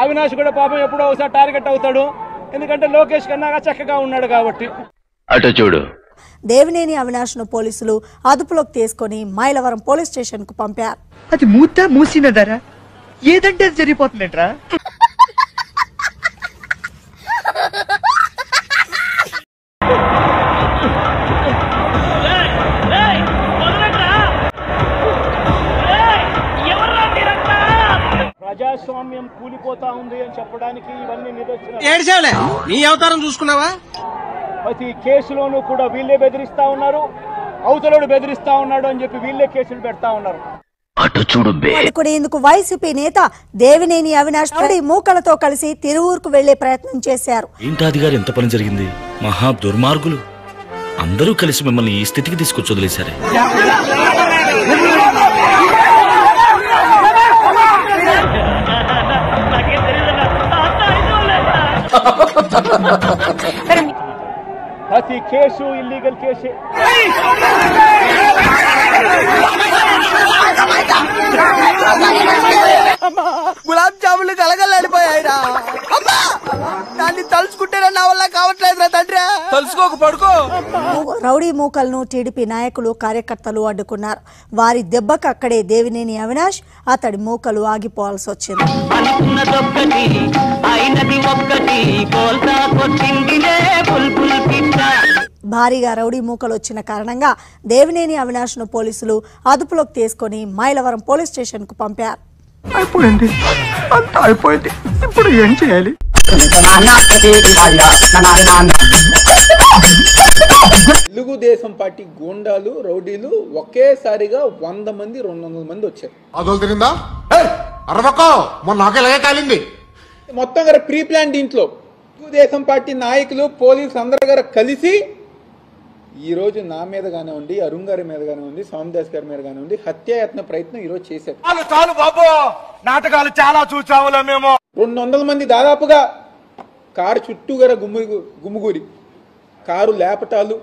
అవినాష్ కూడా పాపం ఎప్పుడో ఒకసారి టార్గెట్ అవుతాడు, ఎందుకంటే లోకేష్ కన్నా చక్కగా ఉన్నాడు కాబట్టి. అటు చూడు. దేవినేని అవినాష్ ను పోలీసులు అదుపులోకి తీసుకుని మైలవరం పోలీస్ స్టేషన్ కు పంపారు. అది మూసినదరా ఏదంటే జరిగిపోతుందట్రా. ప్రజాస్వామ్యం కూలిపోతా ఉంది అని చెప్పడానికి ఇవన్నీ నిదర్శనం. నీ అవతారం చూసుకున్నావా? ప్రతి కేసులోనూ కూడా వీళ్ళే బెదిరిస్తా ఉన్నారు, అవతలోడు బెదిరిస్తా ఉన్నాడు అని చెప్పి వీళ్ళే కేసులు పెడతా ఉన్నారు. ఇందుకు వైసీపీ నేత దేవినేని అవినాష్ మూకలతో కలిసి తిరువూరుకు వెళ్లే ప్రయత్నం చేశారు. ఏంటాది గారు, ఎంత పని జరిగింది? మహా దుర్మార్గులు అందరూ కలిసి మిమ్మల్ని ఈ స్థితికి తీసుకొచ్చి వదిలేశారే. ప్రతి కేసు ఇల్లీగల్ కేసే. గులాబ్ జాములు కలగలాడిపోయాయిరా. దాన్ని తలుచుకుంటేనే నా వల్ల కావట్లేదురా తండ్రి. తలుచుకోక పడుకో. రౌడీ మూకలను టీడీపీ నాయకులు కార్యకర్తలు అడ్డుకున్నారు. వారి దెబ్బకు అక్కడే దేవినేని అవినాష్ అతడి మూకలు ఆగిపోవాల్సి వచ్చింది. భారీగా రౌడీ మూకలు వచ్చిన కారణంగా దేవినేని అవినాష్ ను పోలీసులు అదుపులోకి తీసుకుని మైలవరం పోలీస్ స్టేషన్ కు పంపారు. అయిపోయింది, అంతా అయిపోయింది, ఇప్పుడు ఏం చేయాలి? తెలుగుదేశం పార్టీ గూండాలు రౌడీలు ఒకేసారిగా 100 మంది 200 మంది వచ్చారు. మొత్తం గారు ప్రీ ప్లాన్. దీంట్లో తెలుగుదేశం పార్టీ నాయకులు పోలీసులు అందరూ గారు కలిసి ఈరోజు నా మీద కానివ్వండి, అరుణ్ గారి మీద కానివ్వండి, సోమదాస్ గారి మీద కానివ్వండి హత్యాయత్న ప్రయత్నం ఈరోజు చేశారు. నాటకాలు చాలా చూసావులే మేము. 200 మంది దాదాపుగా కారు చుట్టూ గారు గుమ్ముగూరి కారు లేపటాలు,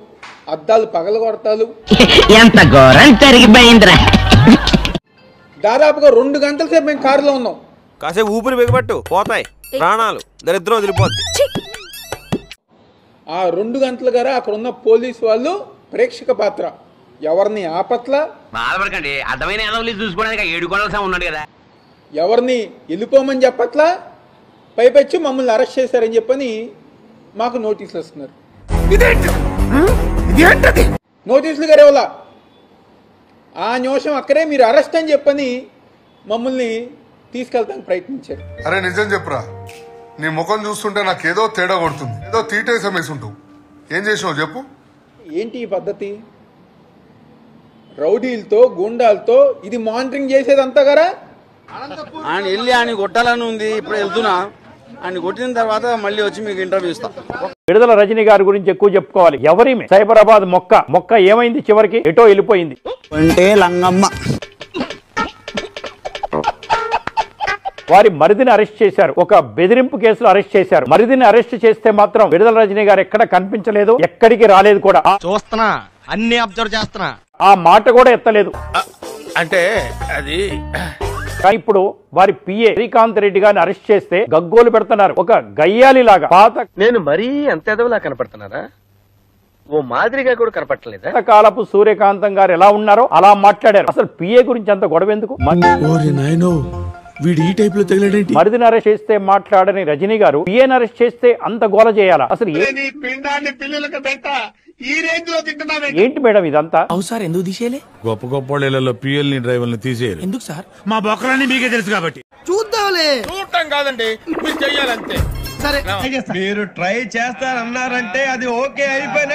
అద్దాలు పగలగొడతాలు, దాదాపుగా 2 గంటల సేపు మేము కారులో ఉన్నాం. కాసేపు ఊపిరి బిగబట్టు, పోతాయి ప్రాణాలు, దరిద్రం వదిలిపోద్ది. ఆ 2 గంటల గారు అక్కడ ఉన్న పోలీసు వాళ్ళు ప్రేక్షక పాత్ర. ఎవరిని ఆపట్ల, బాధపడకండి, అర్థమైన చూసుకోవడానికి 7 గంటల ఉన్నాడు కదా, ఎవరిని వెళ్ళిపోమని చెప్పట్లా, పైపెచ్చి మమ్మల్ని అరెస్ట్ చేశారని చెప్పని మాకు నోటీసులు వస్తున్నారు. నోటీసులు గారే వాళ్ళ ఆ నిమిషం అక్కడే మీరు అరెస్ట్ అని చెప్పని మమ్మల్ని తీసుకెళ్తానికి ప్రయత్నించారు. అరే నిజం చెప్పురా, నీ ముఖం చూస్తుంటే నాకేదో తేడా కొడుతుంది, ఏదో తీటేసం వేసుంటావు. ఏం చేసినావు చెప్పు. ఏంటి ఈ పద్ధతి? రౌడీలతో గూండాలతో ఇది మానిటరింగ్ చేసేదంతా గారా? ఆయన వెళ్ళి ఆయన కొట్టాలని ఉంది, ఇప్పుడు వెళ్తున్నా. ఆయన కొట్టిన తర్వాత మళ్ళీ వచ్చి మీకు ఇంటర్వ్యూ ఇస్తా. విడుదల రజనీ గారి గురించి ఎక్కువ చెప్పుకోవాలి. ఎవరిమే సైబరాబాద్ మొక్క ఏమైంది? చివరికి ఎటో వెళ్ళిపోయింది. అంటే లంగమ్మ వారి మరిదిని అరెస్ట్ చేశారు, ఒక బెదిరింపు కేసులో అరెస్ట్ చేశారు. మరిదిని అరెస్ట్ చేస్తే మాత్రం విడుదల రజనీ గారు ఎక్కడ కనిపించలేదు, ఎక్కడికి రాలేదు కూడా. చూస్తున్నా, అన్ని అబ్జర్వ్ చేస్తున్నా, ఆ మాట కూడా ఎత్తలేదు. అంటే అది ఇప్పుడు వారి పిఏ శ్రీకాంత్ రెడ్డి గారిని అరెస్ట్ చేస్తే గగ్గోలు పెడుతున్నారు, ఒక గయ్యాలి లాగా. పాత నేను మరీ అంత ఎదవలా కనపడుతున్నారా? ఓ మాదిరిగా కూడా కనపడలేదా? కాలపు సూర్యకాంతం గారు ఎలా ఉన్నారో అలా మాట్లాడారు. అసలు పిఏ గురించి అంత గొడవ ఎందుకు? మరిదిని అరెస్ట్ చేస్తే మాట్లాడని రజనీ గారు పిఏని అరెస్ట్ చేస్తే అంత గోల చేయాలా? అసలు ఏంటి మేడం ఇదంతా? సార్ ఎందుకు తీసేయలే? గొప్ప వాళ్ళ పిఎల్ని డ్రైవర్ని తీసేయాలి ఎందుకు సార్? మా బొక్కలన్నీ మీకే తెలుసు కాబట్టి. చూద్దాంలే. చూడటం కాదండి, మీరు చెయ్యాలంతే. సరే, మీరు ట్రై చేస్తారన్నారంటే అది ఓకే అయిపోయిన